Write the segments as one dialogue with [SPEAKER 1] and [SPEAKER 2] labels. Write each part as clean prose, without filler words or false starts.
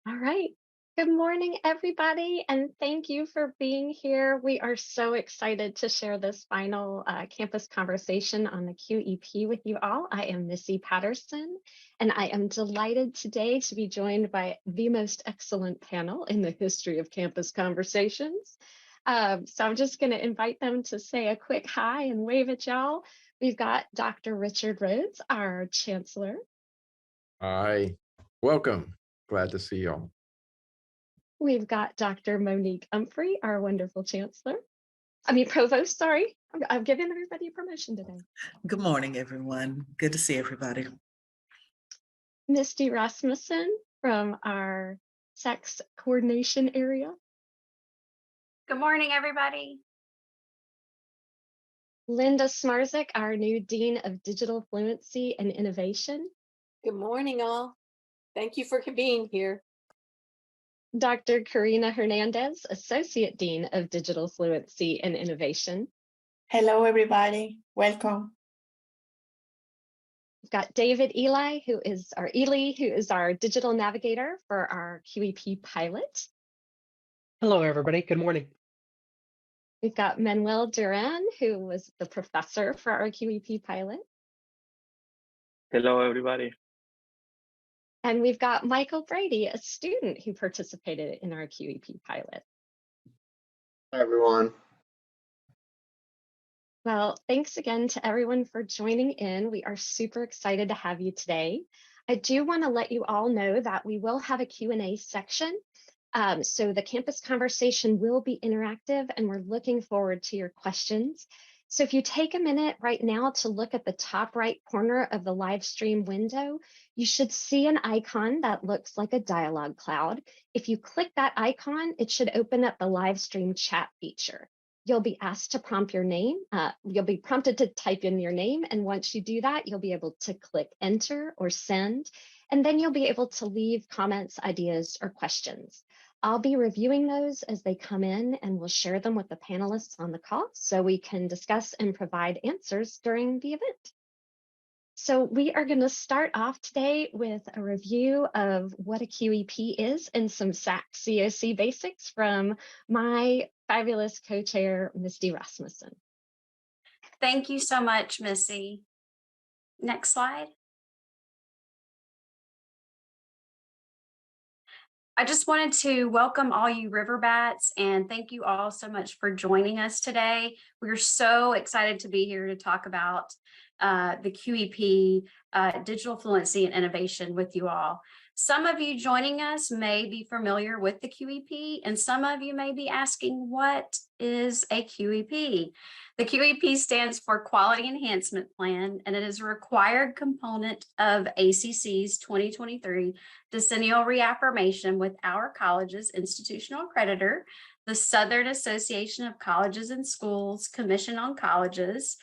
[SPEAKER 1] All right. Good morning, everybody, and thank you for being here. We are so excited to share this final campus conversation on the QEP with you all. I am Missy Patterson, and I am delighted today to be joined by the most excellent panel in the history of campus conversations. So I'm just going to invite them to say a quick hi and wave at y'all. We've got Dr. Richard Rhodes, our Chancellor.
[SPEAKER 2] Hi, welcome. Glad to see y'all.
[SPEAKER 1] We've got Dr. Monique Humphrey, our wonderful Provost, sorry. I'm giving everybody a promotion today.
[SPEAKER 3] Good morning, everyone. Good to see everybody.
[SPEAKER 1] Misty Rasmussen from our sex coordination area.
[SPEAKER 4] Good morning, everybody.
[SPEAKER 1] Linda Smarzik, our new Dean of Digital Fluency and Innovation.
[SPEAKER 5] Good morning, all. Thank you for being here.
[SPEAKER 1] Dr. Karina Hernandez, Associate Dean of Digital Fluency and Innovation.
[SPEAKER 6] Hello, everybody. Welcome.
[SPEAKER 1] We've got David Ely, who is our Digital Navigator for our QEP pilot.
[SPEAKER 7] Hello, everybody. Good morning.
[SPEAKER 1] We've got Manuel Turan, who was the professor for our QEP pilot.
[SPEAKER 8] Hello, everybody.
[SPEAKER 1] And we've got Michael Brady, a student who participated in our QEP pilot.
[SPEAKER 9] Hi, everyone.
[SPEAKER 1] Well, thanks again to everyone for joining in. We are super excited to have you today. I do want to let you all know that we will have a Q&A section. So the campus conversation will be interactive, and we're looking forward to your questions. So if you take a minute right now to look at the top right corner of the live stream window, you should see an icon that looks like a dialog cloud. If you click that icon, it should open up the live stream chat feature. You'll be asked to prompt your name. You'll be prompted to type in your name. And once you do that, you'll be able to click enter or send. And then you'll be able to leave comments, ideas, or questions. I'll be reviewing those as they come in, and we'll share them with the panelists on the call so we can discuss and provide answers during the event. So we are going to start off today with a review of what a QEP is and some SAC-COC basics from my fabulous co-chair, Misty Rasmussen.
[SPEAKER 4] Thank you so much, Missy. Next slide. I just wanted to welcome all you Riverbats and thank you all so much for joining us today. We're so excited to be here to talk about the QEP, Digital Fluency and Innovation with you all. Some of you joining us may be familiar with the QEP, and some of you may be asking, what is a QEP? The QEP stands for Quality Enhancement Plan, and it is a required component of ACC's 2023 Decennial Reaffirmation with our college's institutional accreditor, the Southern Association of Colleges and Schools Commission on Colleges,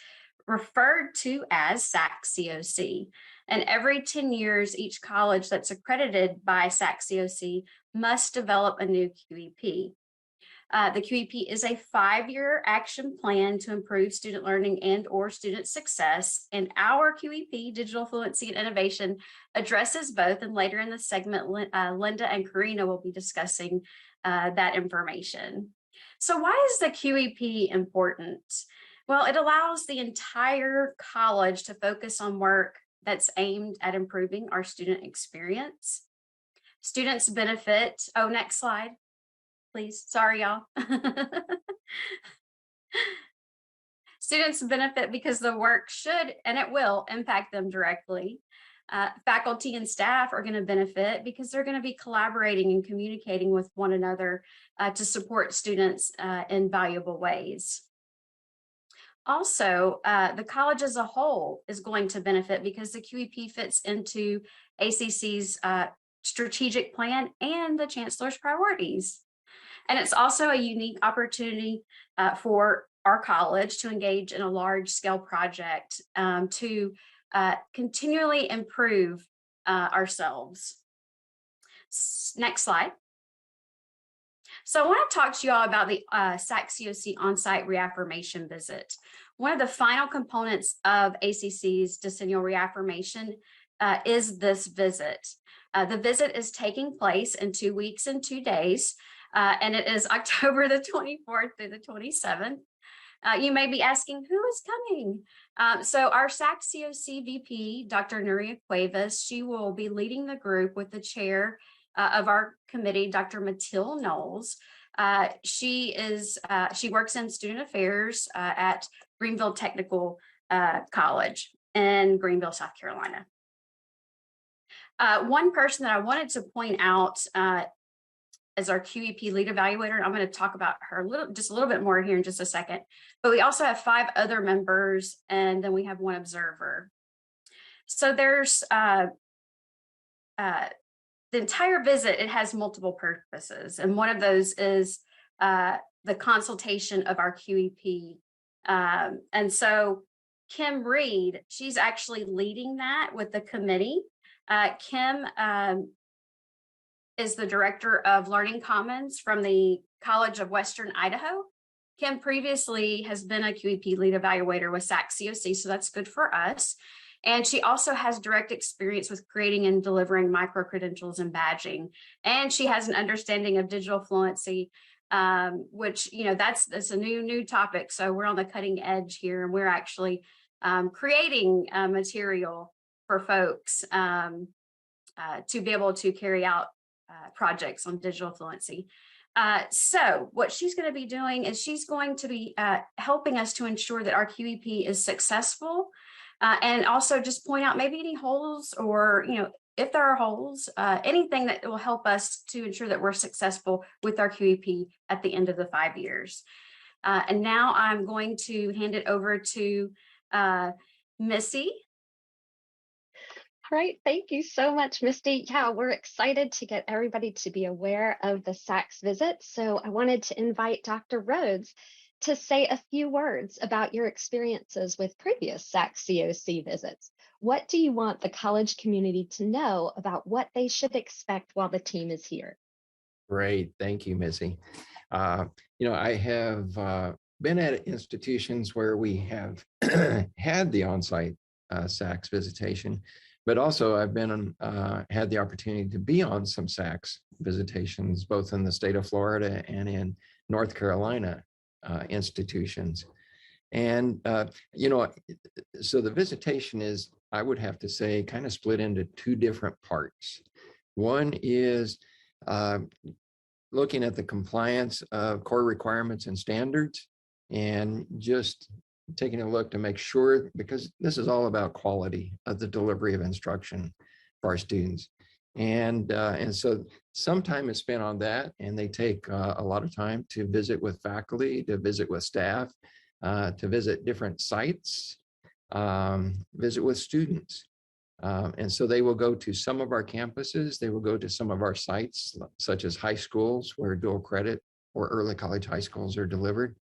[SPEAKER 4] referred to as SAC-COC. And every 10 years, each college that's accredited by SAC-COC must develop a new QEP. The QEP is a 5-year action plan to improve student learning and or student success. And our QEP, Digital Fluency and Innovation, addresses both. And later in the segment, Linda and Karina will be discussing that information. So why is the QEP important? Well, it allows the entire college to focus on work that's aimed at improving our student experience. Students benefit. Oh, next slide, please. Sorry, y'all. Students benefit because the work should, and it will, impact them directly. Faculty and staff are going to benefit because they're going to be collaborating and communicating with one another to support students in valuable ways. Also, the college as a whole is going to benefit because the QEP fits into ACC's strategic plan and the chancellor's priorities. And it's also a unique opportunity for our college to engage in a large-scale project to continually improve ourselves. Next slide. So I want to talk to you all about the SAC-COC on-site reaffirmation visit. One of the final components of ACC's decennial reaffirmation is this visit. The visit is taking place in 2 weeks and 2 days, and it is October the 24th through the 27th. You may be asking, who is coming? So our SACCTV VP, Dr. Nuria Cuevas, she will be leading the group with the chair of our committee, Dr. Matilde Knowles. She works in student affairs at Greenville Technical College in Greenville, South Carolina. One person that I wanted to point out as our QEP Lead Evaluator, and I'm going to talk about her just a little bit more here in just a second, but we also have 5 other members, and then we have 1 observer. So there's the entire visit, it has multiple purposes, and one of those is the consultation of our QEP. And so Kim Reed, she's actually leading that with the committee. Kim is the director of Learning Commons from the College of Western Idaho. Kim previously has been a QEP Lead Evaluator with SACCTV, so that's good for us. And she also has direct experience with creating and delivering micro-credentials and badging. And she has an understanding of digital fluency, which, that's a new topic. So we're on the cutting edge here, and we're actually creating material for folks to be able to carry out projects on digital fluency. So what she's going to be doing is she's going to be helping us to ensure that our QEP is successful, and also just point out maybe any holes, or if there are holes, anything that will help us to ensure that we're successful with our QEP at the end of the 5 years. And now I'm going to hand it over to Missy.
[SPEAKER 1] All right, thank you so much, Misty. Yeah, we're excited to get everybody to be aware of the SACS visit. So I wanted to invite Dr. Rhodes to say a few words about your experiences with previous SACS COC visits. What do you want the college community to know about what they should expect while the team is here?
[SPEAKER 2] Great. Thank you, Missy. I have been at institutions where we have had the on-site SACS visitation, but also I've been had the opportunity to be on some SACS visitations, both in the state of Florida and in North Carolina institutions. And, so the visitation is, I would have to say, kind of split into 2 different parts. One is looking at the compliance of core requirements and standards, and just taking a look to make sure, because this is all about quality of the delivery of instruction for our students. And so some time is spent on that, and they take a lot of time to visit with faculty, to visit with staff, to visit different sites, visit with students. And so they will go to some of our campuses, they will go to some of our sites, such as high schools where dual credit or early college high schools are delivered.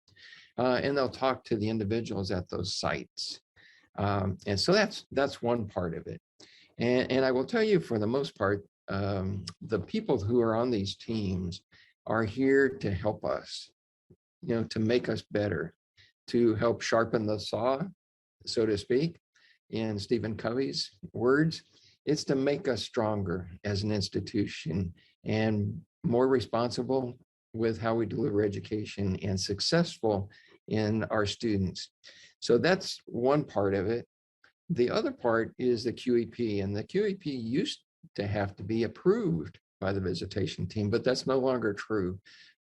[SPEAKER 2] And they'll talk to the individuals at those sites. And so that's one part of it. And I will tell you, for the most part, the people who are on these teams are here to help us, to make us better, to help sharpen the saw, so to speak, in Stephen Covey's words. It's to make us stronger as an institution and more responsible with how we deliver education and successful in our students. So that's one part of it. The other part is the QEP, and the QEP used to have to be approved by the visitation team, but that's no longer true.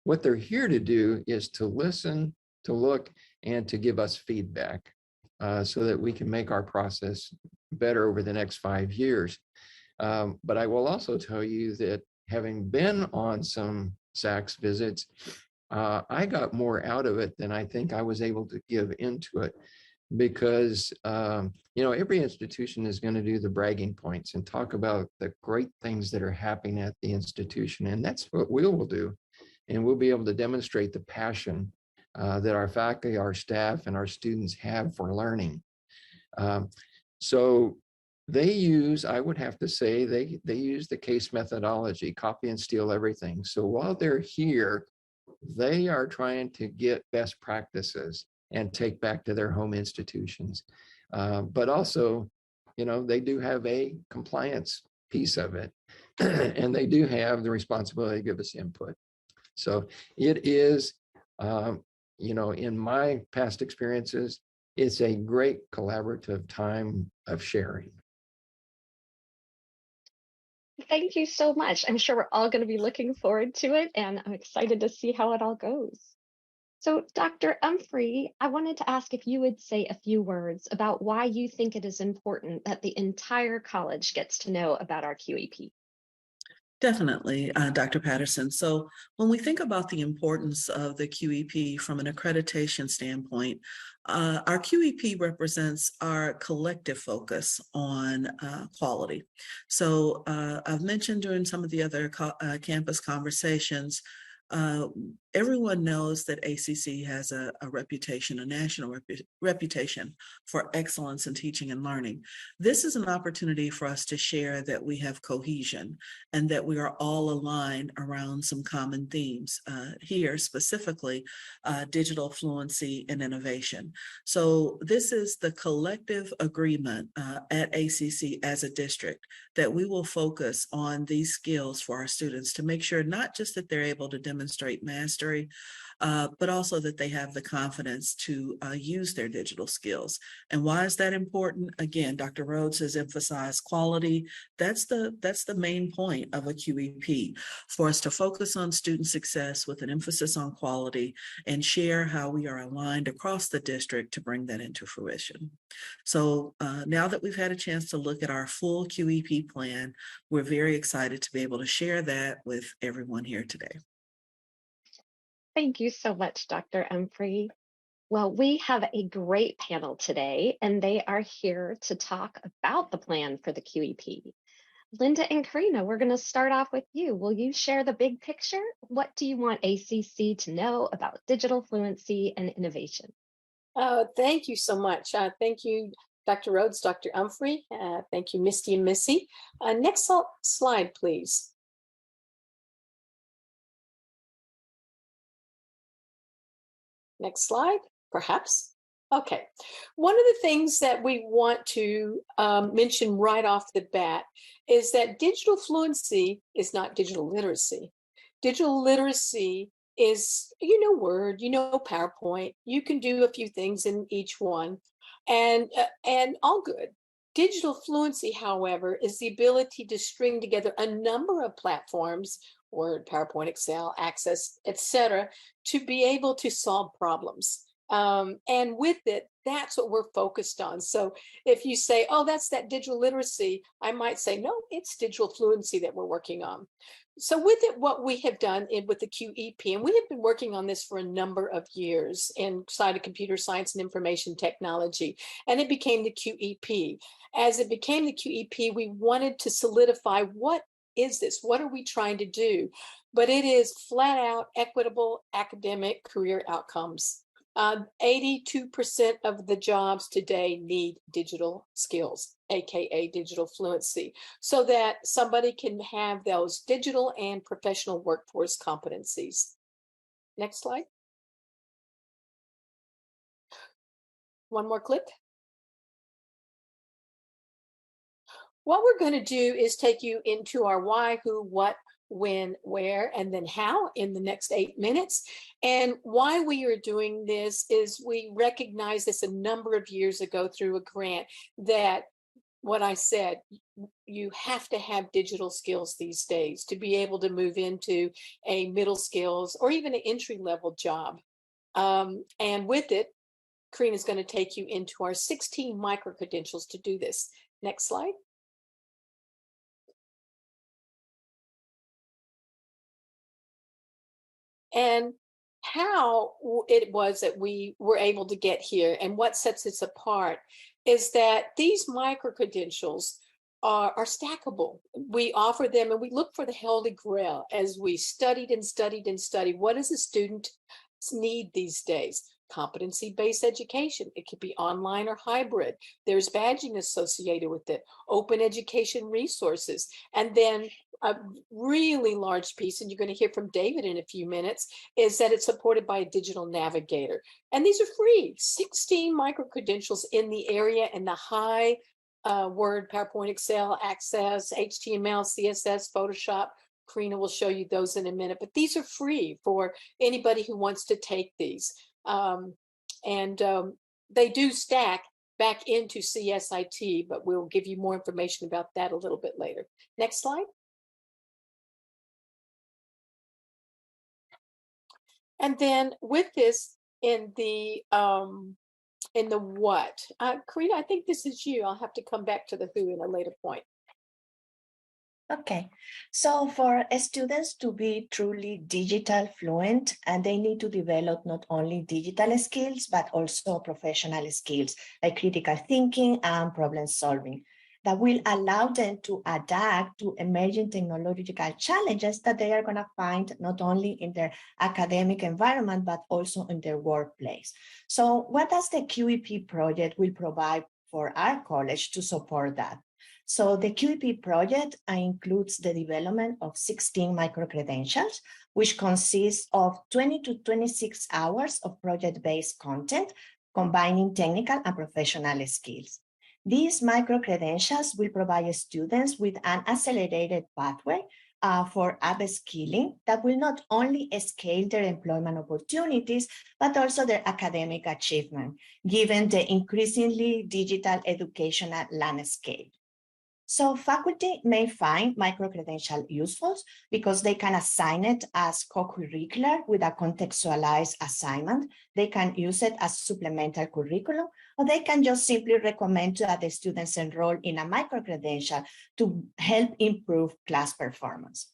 [SPEAKER 2] What they're here to do is to listen, to look, and to give us feedback so that we can make our process better over the next 5 years. But I will also tell you that, having been on some SACS visits, I got more out of it than I think I was able to give into it, because every institution is going to do the bragging points and talk about the great things that are happening at the institution, and that's what we will do. And we'll be able to demonstrate the passion that our faculty, our staff, and our students have for learning. So they use, I would have to say, they use the case methodology, copy and steal everything. So while they're here, they are trying to get best practices and take back to their home institutions. But also, they do have a compliance piece of it. and they do have the responsibility to give us input. So it is, in my past experiences, it's a great collaborative time of sharing.
[SPEAKER 1] Thank you so much. I'm sure we're all going to be looking forward to it, and I'm excited to see how it all goes. So, Dr. Humphrey, I wanted to ask if you would say a few words about why you think it is important that the entire college gets to know about our QEP.
[SPEAKER 3] Definitely, Dr. Patterson. So when we think about the importance of the QEP from an accreditation standpoint, our QEP represents our collective focus on quality. So I've mentioned during some of the other campus conversations, everyone knows that ACC has a reputation, a national reputation for excellence in teaching and learning. This is an opportunity for us to share that we have cohesion and that we are all aligned around some common themes. Here, specifically, digital fluency and innovation. So this is the collective agreement at ACC as a district that we will focus on these skills for our students to make sure not just that they're able to demonstrate mastery, but also that they have the confidence to use their digital skills. And why is that important? Again, Dr. Rhodes has emphasized quality. That's the main point of a QEP, for us to focus on student success with an emphasis on quality and share how we are aligned across the district to bring that into fruition. So now that we've had a chance to look at our full QEP plan, we're very excited to be able to share that with everyone here today.
[SPEAKER 1] Thank you so much, Dr. Humphrey. Well, we have a great panel today, and they are here to talk about the plan for the QEP. Linda and Karina, we're going to start off with you. Will you share the big picture? What do you want ACC to know about digital fluency and innovation?
[SPEAKER 5] Thank you so much. Thank you, Dr. Rhodes, Dr. Humphrey. Thank you, Misty and Missy. Next slide, please. Next slide, perhaps. Okay. One of the things that we want to mention right off the bat is that digital fluency is not digital literacy. Digital literacy is, Word, PowerPoint. You can do a few things in each one, and all good. Digital fluency, however, is the ability to string together a number of platforms, Word, PowerPoint, Excel, Access, etc., to be able to solve problems. And with it, that's what we're focused on. So if you say, oh, that's that digital literacy, I might say, no, it's digital fluency that we're working on. So with it, what we have done with the QEP, and we have been working on this for a number of years inside of computer science and information technology, and it became the QEP. As it became the QEP, we wanted to solidify, what is this? What are we trying to do? But it is flat out equitable academic career outcomes. 82% of the jobs today need digital skills, aka digital fluency, so that somebody can have those digital and professional workforce competencies. Next slide. One more click. What we're going to do is take you into our why, who, what, when, where, and then how in the next 8 minutes. And why we are doing this is we recognize this a number of years ago through a grant, that what I said, you have to have digital skills these days to be able to move into a middle skills or even an entry-level job. And with it, Karina is going to take you into our 16 micro-credentials to do this. Next slide. And how it was that we were able to get here and what sets us apart is that these micro-credentials are stackable. We offer them and we look for the Holy Grail as we studied and studied and studied. What does a student need these days? Competency-based education. It could be online or hybrid. There's badging associated with it, open education resources, and then a really large piece, and you're going to hear from David in a few minutes, is that it's supported by a digital navigator. And these are free, 16 micro-credentials in the area and the high Word, PowerPoint, Excel, Access, HTML, CSS, Photoshop. Karina will show you those in a minute, but these are free for anybody who wants to take these. They do stack back into CSIT, but we'll give you more information about that a little bit later. Next slide. And then with this in the what? Karina, I think this is you. I'll have to come back to the who in a later point.
[SPEAKER 6] Okay, so for students to be truly digital fluent, and they need to develop not only digital skills, but also professional skills like critical thinking and problem solving that will allow them to adapt to emerging technological challenges that they are going to find not only in their academic environment, but also in their workplace. So what does the QEP project will provide for our college to support that? So the QEP project includes the development of 16 micro-credentials, which consists of 20 to 26 hours of project-based content, combining technical and professional skills. These micro-credentials will provide students with an accelerated pathway for upskilling that will not only scale their employment opportunities, but also their academic achievement, given the increasingly digital educational landscape. So faculty may find micro-credential useful because they can assign it as co-curricular with a contextualized assignment. They can use it as supplemental curriculum, or they can just simply recommend that the students enroll in a micro-credential to help improve class performance.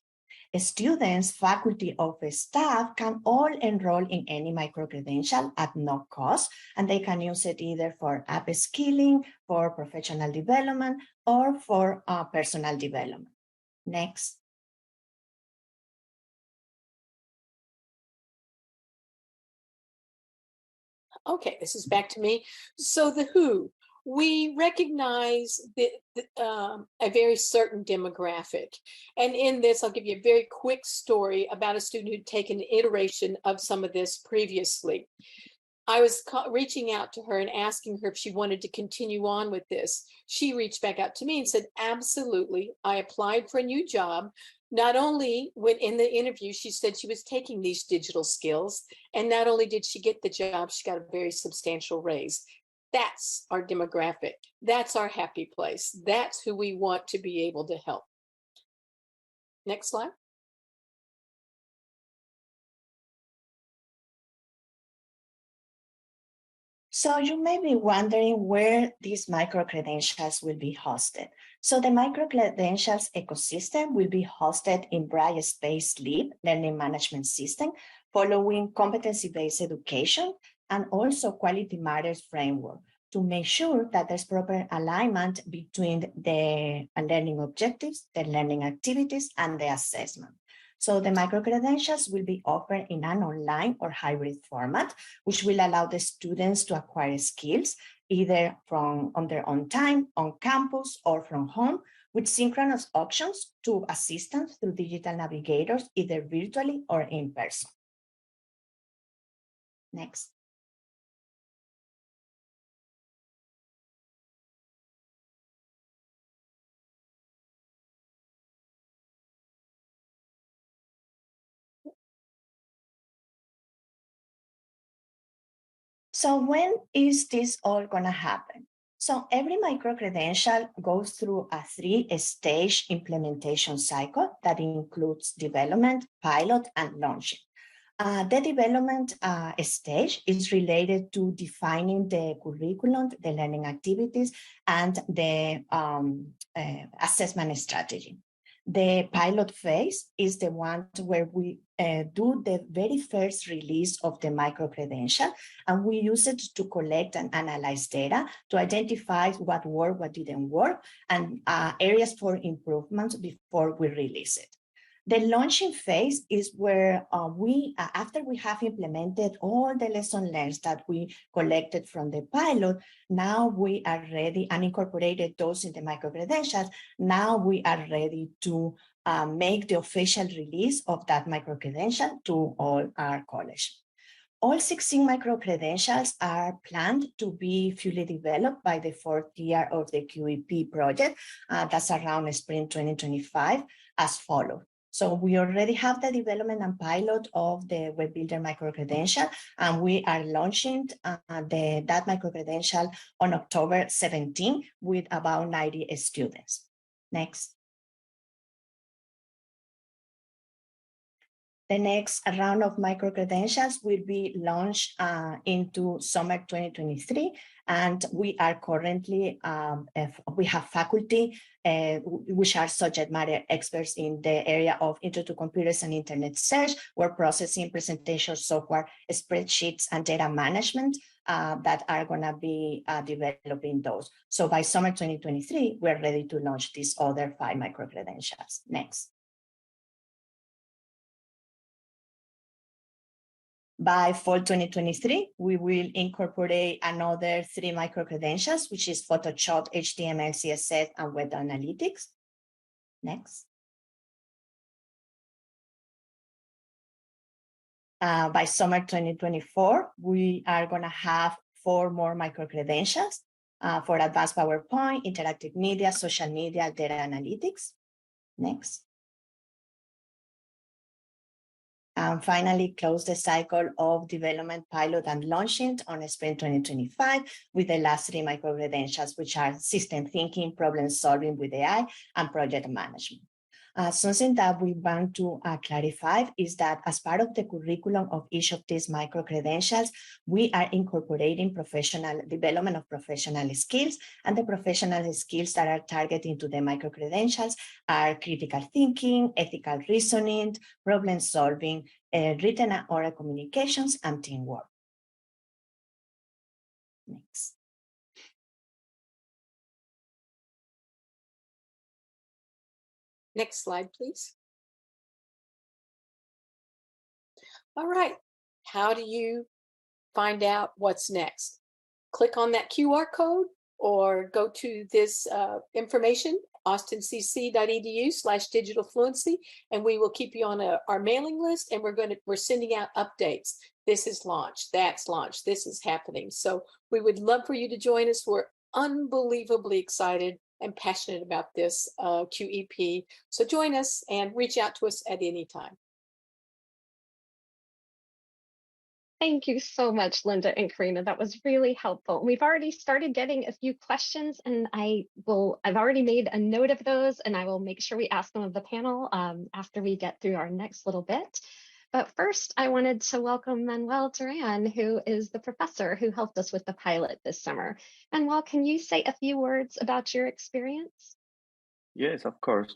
[SPEAKER 6] Students, faculty, or staff can all enroll in any micro-credential at no cost, and they can use it either for upskilling, for professional development, or for personal development. Next.
[SPEAKER 5] Okay, this is back to me. So the who. We recognize a very certain demographic. And in this, I'll give you a very quick story about a student who'd taken an iteration of some of this previously. I was reaching out to her and asking her if she wanted to continue on with this. She reached back out to me and said, absolutely. I applied for a new job. Not only when in the interview, she said she was taking these digital skills, and not only did she get the job, she got a very substantial raise. That's our demographic. That's our happy place. That's who we want to be able to help. Next slide.
[SPEAKER 6] So you may be wondering where these micro-credentials will be hosted. So the micro-credentials ecosystem will be hosted in Brightspace Lead learning management system, following competency-based education and also Quality Matters framework to make sure that there's proper alignment between the learning objectives, the learning activities, and the assessment. So the micro-credentials will be offered in an online or hybrid format, which will allow the students to acquire skills either on their own time, on campus, or from home, with synchronous options to assistance through digital navigators, either virtually or in person. Next. So when is this all going to happen? So every micro-credential goes through a 3-stage implementation cycle that includes development, pilot, and launching. The development stage is related to defining the curriculum, the learning activities, and the assessment strategy. The pilot phase is the one where we do the very first release of the micro-credential, and we use it to collect and analyze data to identify what worked, what didn't work, and areas for improvement before we release it. The launching phase is where after we have implemented all the lessons learned that we collected from the pilot, now we are ready and incorporated those in the micro-credentials. Now we are ready to make the official release of that micro-credential to all our college. All 16 micro-credentials are planned to be fully developed by the fourth year of the QEP project. That's around spring 2025 as follows. So we already have the development and pilot of the Web Builder micro-credential, and we are launching that micro-credential on October 17 with about 90 students. Next. The next round of micro-credentials will be launched into summer 2023. And we are currently, we have faculty which are subject matter experts in the area of Intro to Computers and Internet Search, word processing, presentation software, spreadsheets, and data management that are gonna be developing those. So by summer 2023, we're ready to launch these other 5 micro-credentials. Next. By fall 2023, we will incorporate another 3 micro-credentials, which is Photoshop, HTML, CSS, and Web Analytics. Next. By summer 2024, we are going to have 4 more micro-credentials for advanced PowerPoint, interactive media, social media, data analytics. Next. And finally, close the cycle of development, pilot, and launching on spring 2025 with the last 3 micro-credentials, which are system thinking, problem solving with AI, and project management. Something that we want to clarify is that as part of the curriculum of each of these micro-credentials, we are incorporating professional development of professional skills, and the professional skills that are targeting to the micro-credentials are critical thinking, ethical reasoning, problem solving, written and oral communications, and teamwork. Next.
[SPEAKER 5] Next slide, please. All right, how do you find out what's next? Click on that QR code or go to this information, austincc.edu/digitalfluency, and we will keep you on our mailing list, and we're sending out updates. This is launched, that's launched, this is happening. So we would love for you to join us. We're unbelievably excited and passionate about this QEP. So join us and reach out to us at any time.
[SPEAKER 1] Thank you so much, Linda and Karina. That was really helpful. We've already started getting a few questions, and I've already made a note of those, and I will make sure we ask them of the panel after we get through our next little bit. But first, I wanted to welcome Manuel Turan, who is the professor who helped us with the pilot this summer. Manuel, can you say a few words about your experience?
[SPEAKER 8] Yes, of course.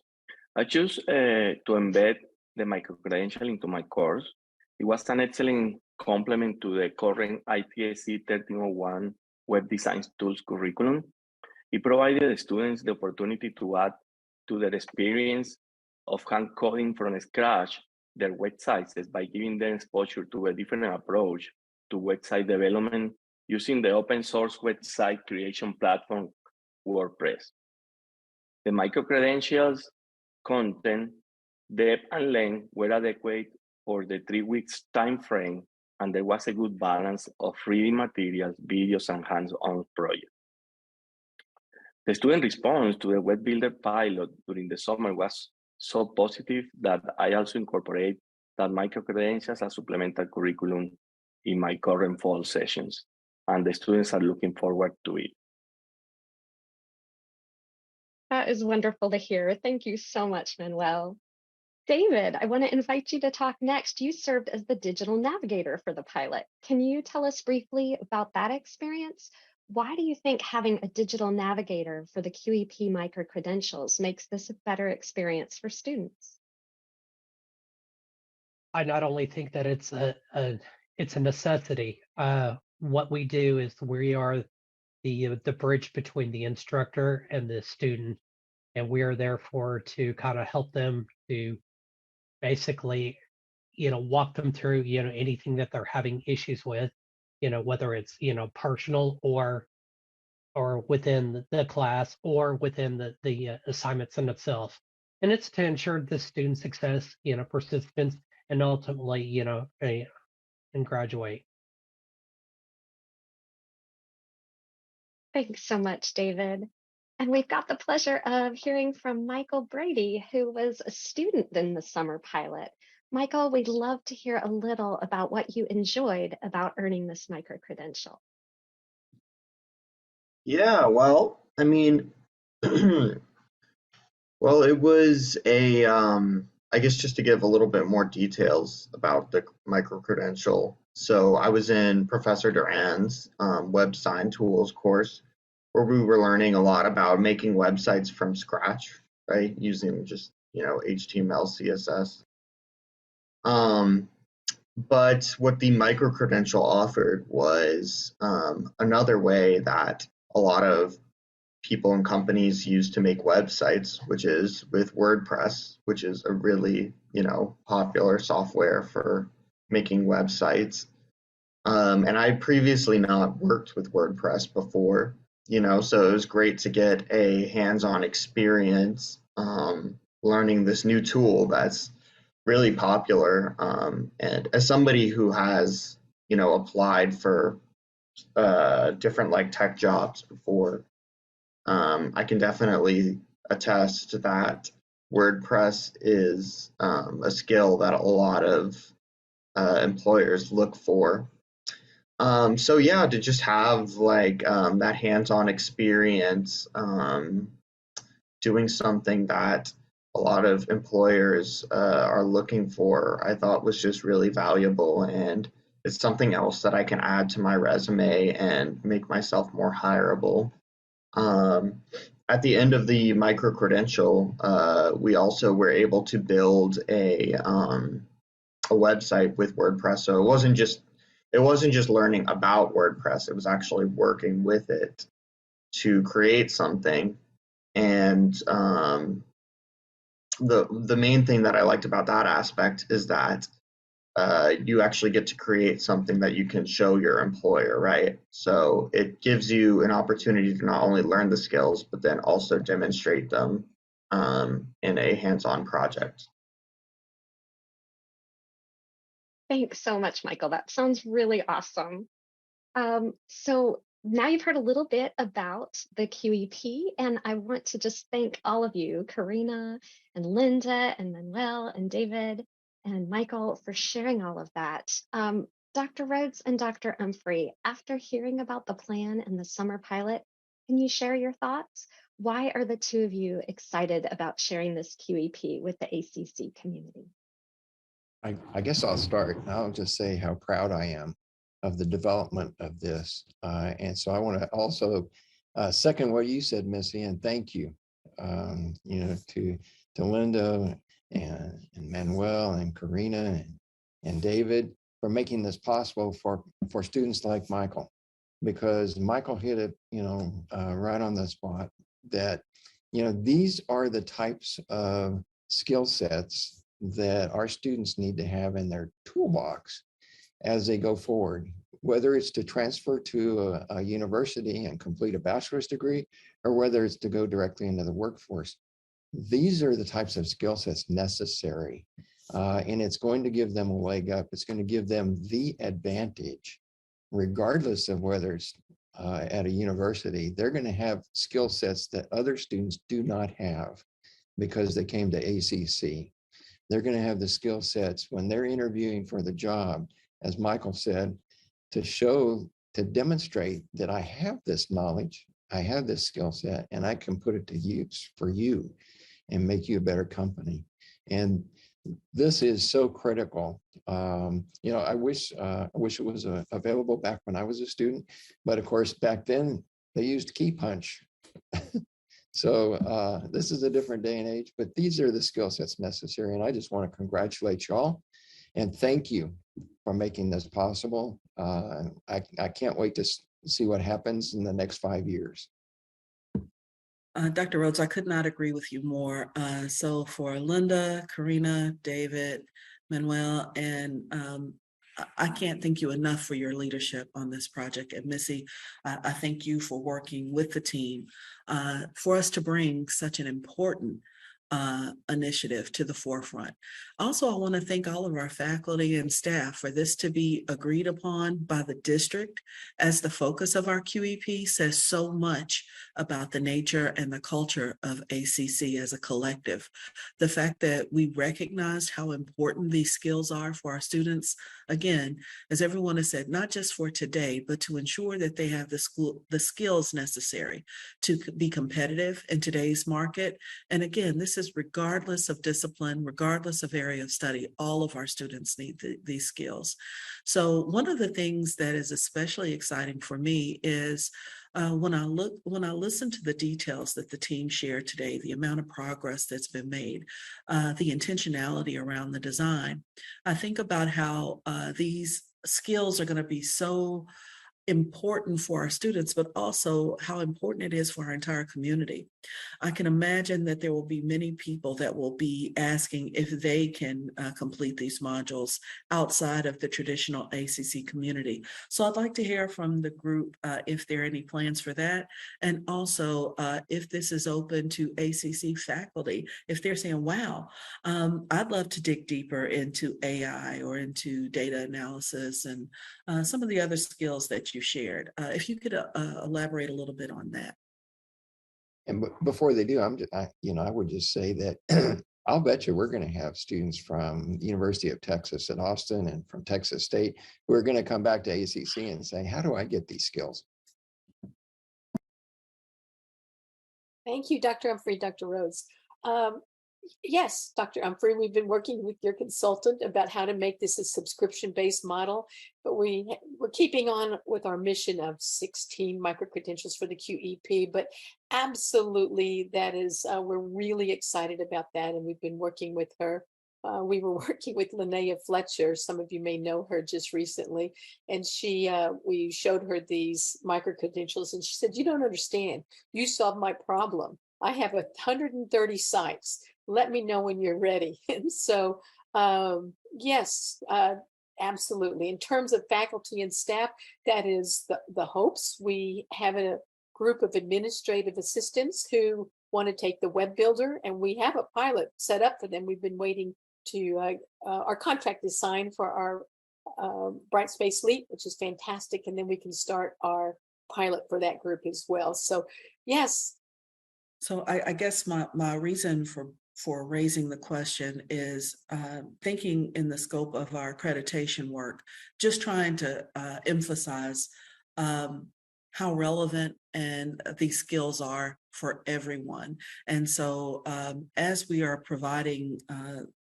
[SPEAKER 8] I chose to embed the micro-credential into my course. It was an excellent complement to the current ITSC 1301 Web Design Tools curriculum. It provided the students the opportunity to add to their experience of hand coding from scratch their websites by giving them exposure to a different approach to website development using the open source website creation platform, WordPress. The micro-credentials content, depth, and length were adequate for the 3 weeks time frame, and there was a good balance of reading materials, videos, and hands-on projects. The student response to the Web Builder pilot during the summer was so positive that I also incorporate that micro-credentials as supplemental curriculum in my current fall sessions, and the students are looking forward to it.
[SPEAKER 1] That is wonderful to hear. Thank you so much, Manuel. David, I want to invite you to talk next. You served as the digital navigator for the pilot. Can you tell us briefly about that experience? Why do you think having a digital navigator for the QEP micro-credentials makes this a better experience for students?
[SPEAKER 7] I not only think that it's a necessity. What we do is we are the bridge between the instructor and the student, and we are therefore to kind of help them to basically, walk them through, anything that they're having issues with, whether it's, personal or within the class or within the assignments in itself. And it's to ensure the student success, persistence, and ultimately, and graduate.
[SPEAKER 1] Thanks so much, David. And we've got the pleasure of hearing from Michael Brady, who was a student in the summer pilot. Michael, we'd love to hear a little about what you enjoyed about earning this micro-credential.
[SPEAKER 9] Yeah, well, I mean, well, it was a, I guess just to give a little bit more details about the micro-credential. So I was in Professor Duran's web design tools course, where we were learning a lot about making websites from scratch, right? Using just, HTML, CSS. But what the micro-credential offered was another way that a lot of people and companies use to make websites, which is with WordPress, which is a really, popular software for making websites. And I previously not worked with WordPress before, so it was great to get a hands-on experience learning this new tool that's really popular. And as somebody who has, applied for different like tech jobs before, I can definitely attest to that. WordPress is a skill that a lot of employers look for. So yeah, to just have like that hands-on experience doing something that a lot of employers are looking for, I thought was just really valuable, and it's something else that I can add to my resume and make myself more hireable. At the end of the micro-credential, we also were able to build a website with WordPress. So it wasn't just learning about WordPress, it was actually working with it to create something. And the main thing that I liked about that aspect is that you actually get to create something that you can show your employer, right? So it gives you an opportunity to not only learn the skills, but then also demonstrate them in a hands-on project.
[SPEAKER 1] Thanks so much, Michael. That sounds really awesome. So now you've heard a little bit about the QEP, and I want to just thank all of you, Karina and Linda and Manuel and David and Michael, for sharing all of that. Dr. Rhodes and Dr. Umphrey, after hearing about the plan and the summer pilot, can you share your thoughts? Why are the two of you excited about sharing this QEP with the ACC community?
[SPEAKER 2] I guess I'll start. I'll just say how proud I am of the development of this. And so I want to also second what you said, Missy, and thank you, to Linda and Manuel and Karina and David for making this possible for students like Michael, because Michael hit it, right on the spot that, these are the types of skill sets that our students need to have in their toolbox as they go forward, whether it's to transfer to a university and complete a bachelor's degree, or whether it's to go directly into the workforce. These are the types of skill sets necessary, and it's going to give them a leg up. It's going to give them the advantage, regardless of whether it's at a university. They're going to have skill sets that other students do not have because they came to ACC. They're going to have the skill sets when they're interviewing for the job, as Michael said, to demonstrate that I have this knowledge, I have this skill set, and I can put it to use for you and make you a better company. And this is so critical. I wish it was available back when I was a student, but of course, back then they used key punch. So this is a different day and age, but these are the skill sets necessary. And I just want to congratulate y'all and thank you for making this possible. I can't wait to see what happens in the next 5 years.
[SPEAKER 3] Dr. Rhodes, I could not agree with you more. So for Linda, Karina, David, Manuel, and I can't thank you enough for your leadership on this project. And Missy, I thank you for working with the team for us to bring such an important initiative to the forefront. Also, I want to thank all of our faculty and staff for this to be agreed upon by the district as the focus of our QEP says so much about the nature and the culture of ACC as a collective. The fact that we recognized how important these skills are for our students, again, as everyone has said, not just for today, but to ensure that they have the skills necessary to be competitive in today's market. And again, this is regardless of discipline, regardless of area of study, all of our students need these skills. So one of the things that is especially exciting for me is when I listen to the details that the team shared today, the amount of progress that's been made, the intentionality around the design, I think about how these skills are going to be so important for our students, but also how important it is for our entire community. I can imagine that there will be many people that will be asking if they can complete these modules outside of the traditional ACC community. So I'd like to hear from the group if there are any plans for that, and also if this is open to ACC faculty, if they're saying, wow, I'd love to dig deeper into AI or into data analysis and some of the other skills that you shared. If you could elaborate a little bit on that.
[SPEAKER 2] And before they do, I would just say that I'll bet you we're going to have students from the University of Texas at Austin and from Texas State who are going to come back to ACC and say, how do I get these skills?
[SPEAKER 5] Thank you, Dr. Humphrey, Dr. Rhodes. Yes, Dr. Humphrey, we've been working with your consultant about how to make this a subscription-based model, but we're keeping on with our mission of 16 micro-credentials for the QEP, but absolutely that is, we're really excited about that, and we've been working with her. We were working with Linnea Fletcher. Some of you may know her just recently, and we showed her these micro-credentials, and she said, you don't understand. You solved my problem. I have 130 sites. Let me know when you're ready. And so, yes, absolutely. In terms of faculty and staff, that is the hopes. We have a group of administrative assistants who want to take the web builder, and we have a pilot set up for them. We've been waiting to, our contract is signed for our Brightspace Leap, which is fantastic. And then we can start our pilot for that group as well. So, yes.
[SPEAKER 3] So I guess my reason for raising the question is thinking in the scope of our accreditation work, just trying to emphasize how relevant and these skills are for everyone. And so as we are providing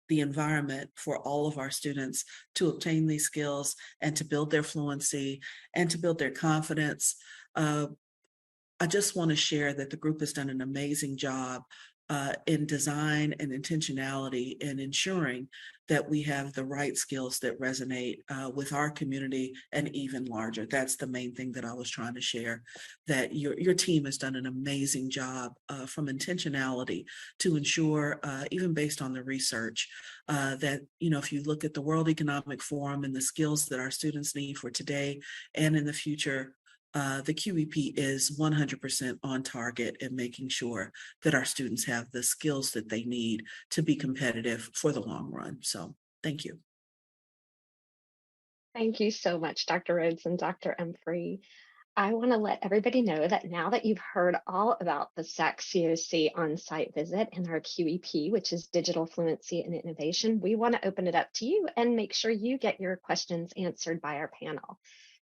[SPEAKER 3] the environment for all of our students to obtain these skills and to build their fluency and to build their confidence, I just want to share that the group has done an amazing job in design and intentionality in ensuring that we have the right skills that resonate with our community and even larger. That's the main thing that I was trying to share, that your team has done an amazing job from intentionality to ensure, even based on the research, that, if you look at the World Economic Forum and the skills that our students need for today and in the future, the QEP is 100% on target in making sure that our students have the skills that they need to be competitive for the long run. So thank you.
[SPEAKER 1] Thank you so much, Dr. Rhodes and Dr. Humphrey. I want to let everybody know that now that you've heard all about the SAC-COC on-site visit and our QEP, which is Digital Fluency and Innovation, we want to open it up to you and make sure you get your questions answered by our panel.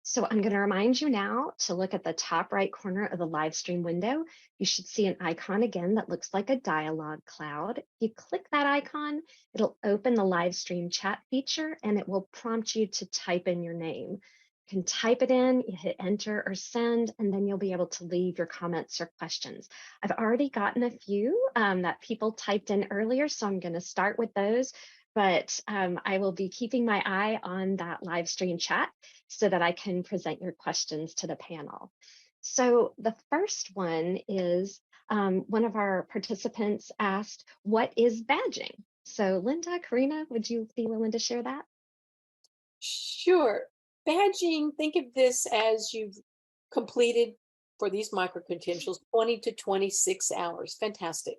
[SPEAKER 1] So I'm going to remind you now to look at the top right corner of the live stream window. You should see an icon again that looks like a dialogue cloud. If you click that icon, it'll open the live stream chat feature and it will prompt you to type in your name. You can type it in, you hit enter or send, and then you'll be able to leave your comments or questions. I've already gotten a few that people typed in earlier, so I'm going to start with those. But I will be keeping my eye on that live stream chat so that I can present your questions to the panel. So the first one is one of our participants asked, what is badging? So Linda, Karina, would you be willing to share that?
[SPEAKER 5] Sure. Badging, think of this as you've completed for these micro-credentials 20 to 26 hours. Fantastic.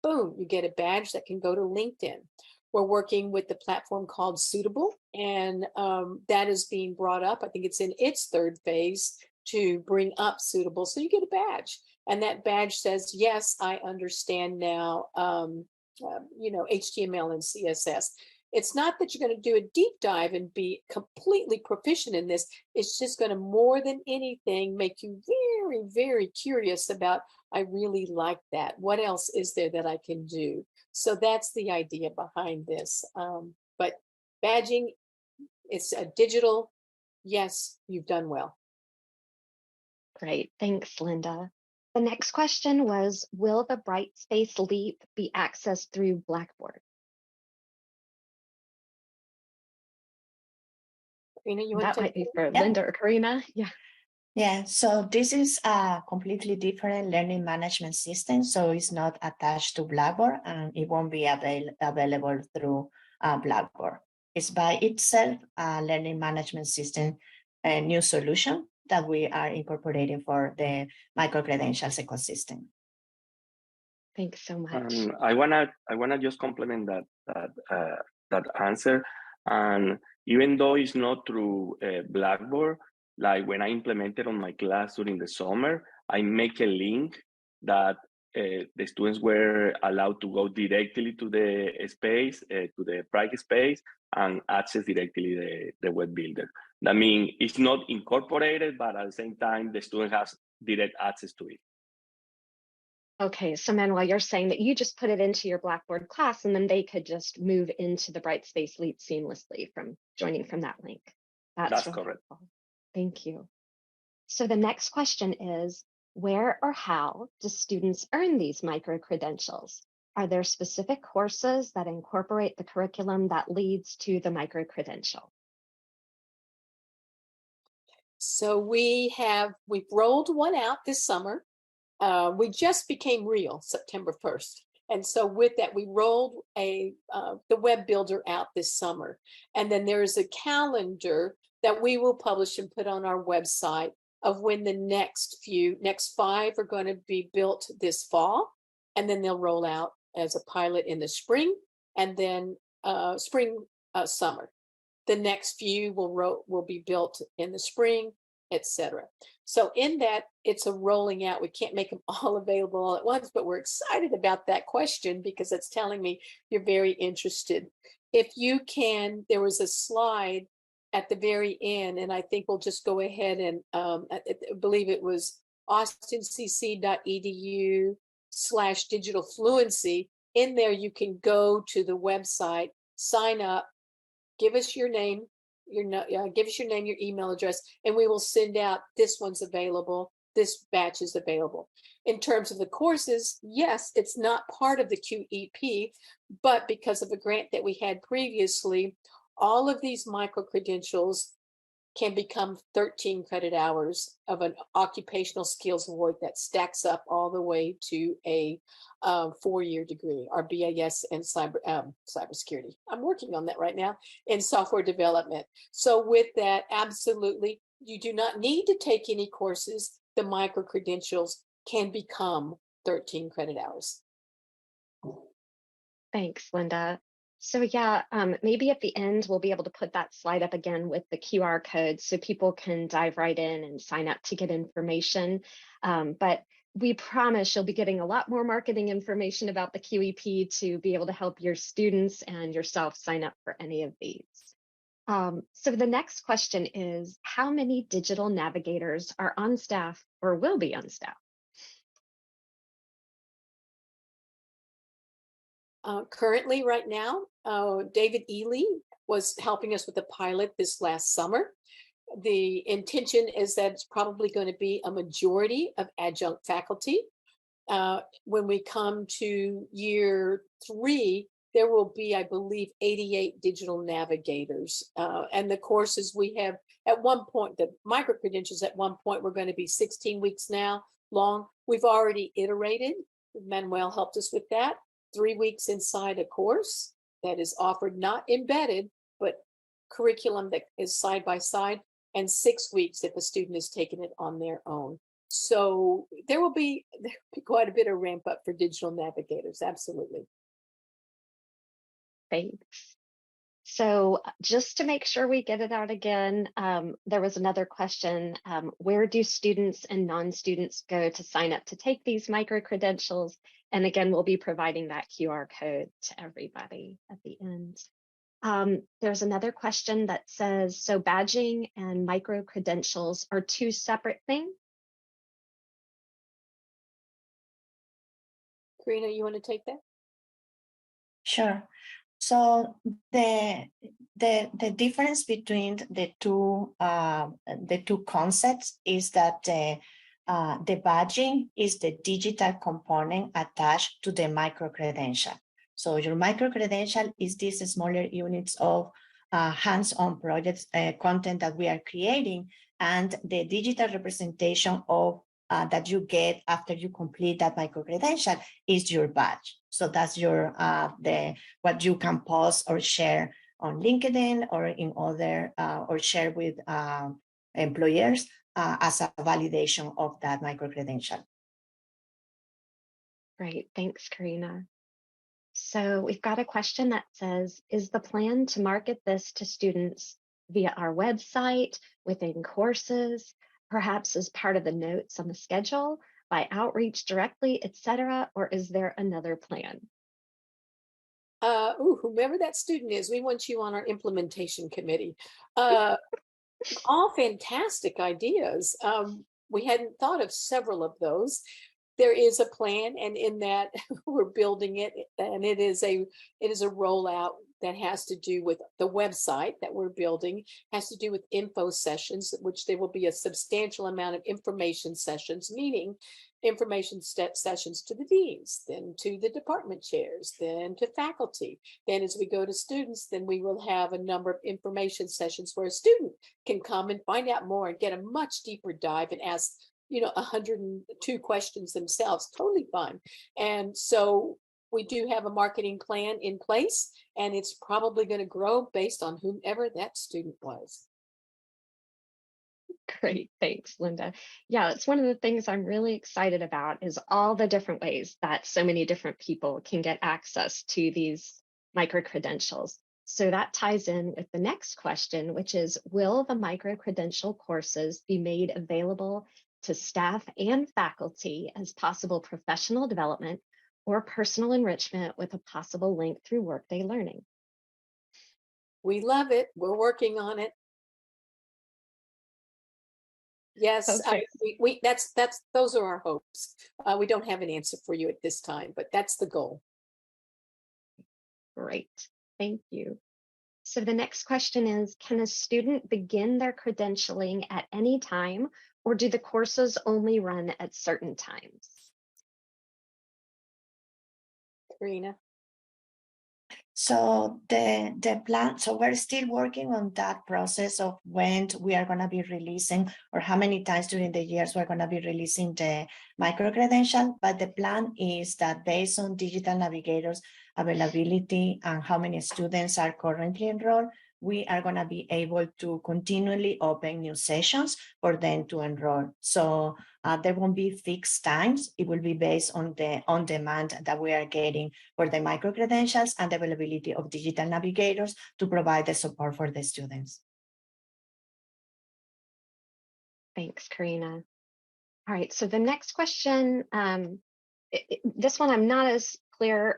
[SPEAKER 5] boom, you get a badge that can go to LinkedIn. We're working with the platform called Suitable, and that is being brought up. I think it's in its third phase to bring up Suitable. So you get a badge, and that badge says, yes, I understand now, HTML and CSS. It's not that you're going to do a deep dive and be completely proficient in this. It's just going to, more than anything, make you very, very curious about, I really like that. What else is there that I can do? So that's the idea behind this. But badging, it's a digital. Yes, you've done well.
[SPEAKER 1] Great. Thanks, Linda. The next question was, will the Brightspace Leap be accessed through Blackboard?
[SPEAKER 5] Karina, you want
[SPEAKER 1] That
[SPEAKER 5] to
[SPEAKER 1] might
[SPEAKER 5] take
[SPEAKER 1] be for
[SPEAKER 6] Yeah.
[SPEAKER 1] Linda or Karina. Yeah.
[SPEAKER 6] Yeah, so this is a completely different learning management system. So it's not attached to Blackboard, and it won't be available through Blackboard. It's by itself a learning management system, a new solution that we are incorporating for the micro-credentials ecosystem.
[SPEAKER 1] Thanks so much.
[SPEAKER 8] I wanna just complement that answer. And even though it's not through Blackboard, like when I implemented on my class during the summer, I make a link that the students were allowed to go directly to the space, to the Brightspace, and access directly the web builder. That means it's not incorporated, but at the same time, the student has direct access to it.
[SPEAKER 1] Okay, so Manuel, you're saying that you just put it into your Blackboard class and then they could just move into the Brightspace Leap seamlessly from joining from that link.
[SPEAKER 8] That's
[SPEAKER 1] really
[SPEAKER 8] correct.
[SPEAKER 1] helpful. Thank you. So the next question is, where or how do students earn these micro-credentials? Are there specific courses that incorporate the curriculum that leads to the micro-credential?
[SPEAKER 5] So we've rolled one out this summer. We just became real September 1st. And so with that, we rolled the web builder out this summer. And then there is a calendar that we will publish and put on our website of when the next 5 are going to be built this fall. And then they'll roll out as a pilot in the spring, and then summer. The next few will be built in the spring, etc. So in that, it's a rolling out. We can't make them all available all at once, but we're excited about that question because it's telling me you're very interested. If you can, there was a slide at the very end, and I think we'll just go ahead and I believe it was austincc.edu/digital fluency. In there, you can go to the website, sign up, give us your name, give us your name, your email address, and we will send out, this one's available, this batch is available. In terms of the courses, yes, it's not part of the QEP, but because of a grant that we had previously, all of these micro-credentials can become 13 credit hours of an occupational skills award that stacks up all the way to a 4-year degree, our BAS in cybersecurity. I'm working on that right now in software development. So with that, absolutely, you do not need to take any courses. The micro-credentials can become 13 credit hours.
[SPEAKER 1] Thanks, Linda. So yeah, maybe at the end, we'll be able to put that slide up again with the QR code so people can dive right in and sign up to get information. But we promise you'll be getting a lot more marketing information about the QEP to be able to help your students and yourself sign up for any of these. So the next question is, how many digital navigators are on staff or will be on staff?
[SPEAKER 5] Currently, right now, David Ely was helping us with the pilot this last summer. The intention is that it's probably going to be a majority of adjunct faculty. When we come to year 3, there will be, I believe, 88 digital navigators. And the courses we have at one point, the micro-credentials at one point were going to be 16 weeks now long. We've already iterated. Manuel helped us with that. 3 weeks inside a course that is offered, not embedded, but curriculum that is side by side, and 6 weeks if a student is taking it on their own. So there will be quite a bit of ramp up for digital navigators. Absolutely.
[SPEAKER 1] Thanks. So just to make sure we get it out again, there was another question. Where do students and non-students go to sign up to take these micro-credentials? And again, we'll be providing that QR code to everybody at the end. There's another question that says, so badging and micro-credentials are two separate things?
[SPEAKER 5] Karina, you want to take that?
[SPEAKER 6] Sure. So the difference between the two concepts is that the badging is the digital component attached to the micro-credential. So your micro-credential is these smaller units of hands-on projects content that we are creating, and the digital representation of that you get after you complete that micro-credential is your badge. So that's your what you can post or share on LinkedIn or in other or share with employers as a validation of that micro-credential.
[SPEAKER 1] Great, thanks, Karina. So we've got a question that says, is the plan to market this to students via our website, within courses, perhaps as part of the notes on the schedule, by outreach directly, etc., or is there another plan?
[SPEAKER 5] Whomever that student is, we want you on our implementation committee. All fantastic ideas. We hadn't thought of several of those. There is a plan, and in that we're building it, and it is a rollout that has to do with the website that we're building, has to do with info sessions, which there will be a substantial amount of information sessions, meaning information sessions to the deans, then to the department chairs, then to faculty. Then as we go to students, then we will have a number of information sessions where a student can come and find out more and get a much deeper dive and ask 102 questions themselves. Totally fun. And so we do have a marketing plan in place, and it's probably going to grow based on whomever that student was.
[SPEAKER 1] Great, thanks, Linda. Yeah, it's one of the things I'm really excited about is all the different ways that so many different people can get access to these micro-credentials. So that ties in with the next question, which is, will the micro-credential courses be made available to staff and faculty as possible professional development or personal enrichment with a possible link through Workday Learning?
[SPEAKER 5] We love it. We're working on it. Yes,
[SPEAKER 1] okay.
[SPEAKER 5] Those are our hopes. We don't have an answer for you at this time, but that's the goal.
[SPEAKER 1] Great, thank you. So the next question is, can a student begin their credentialing at any time, or do the courses only run at certain times?
[SPEAKER 5] Karina?
[SPEAKER 6] So the plan, so we're still working on that process of when we are going to be releasing or how many times during the years we're going to be releasing the micro-credential, but the plan is that based on digital navigators availability and how many students are currently enrolled, we are going to be able to continually open new sessions for them to enroll. So there won't be fixed times. It will be based on the on-demand that we are getting for the micro-credentials and the availability of digital navigators to provide the support for the students.
[SPEAKER 1] Thanks, Karina. All right, so the next question, this one I'm not as clear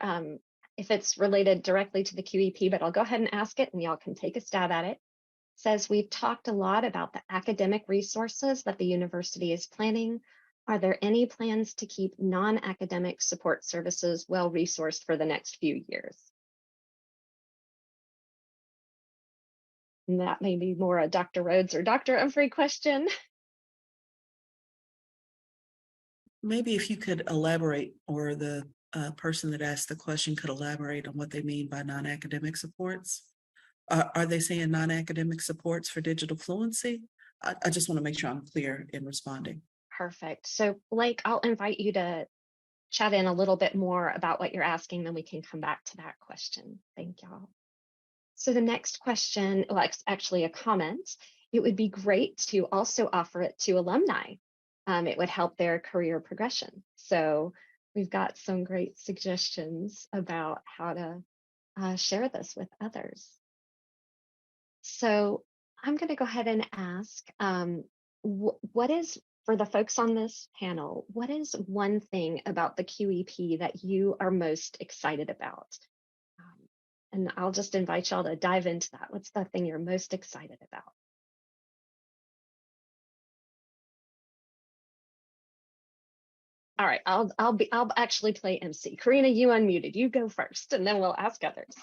[SPEAKER 1] if it's related directly to the QEP, but I'll go ahead and ask it and y'all can take a stab at it. It says, we've talked a lot about the academic resources that the university is planning. Are there any plans to keep non-academic support services well-resourced for the next few years? And that may be more a Dr. Rhodes or Dr. Humphrey question.
[SPEAKER 3] Maybe if you could elaborate, or the person that asked the question could elaborate on what they mean by non-academic supports. Are they saying non-academic supports for digital fluency? I just want to make sure I'm clear in responding.
[SPEAKER 1] Perfect. So Blake, I'll invite you to chat in a little bit more about what you're asking, then we can come back to that question. Thank y'all. So the next question, well, it's actually a comment. It would be great to also offer it to alumni. it would help their career progression. So we've got some great suggestions about how to share this with others. So I'm going to go ahead and ask, what is, for the folks on this panel, what is one thing about the QEP that you are most excited about? And I'll just invite y'all to dive into that. What's the thing you're most excited about? All right, I'll actually play MC. Karina, you unmuted. You go first, and then we'll ask others.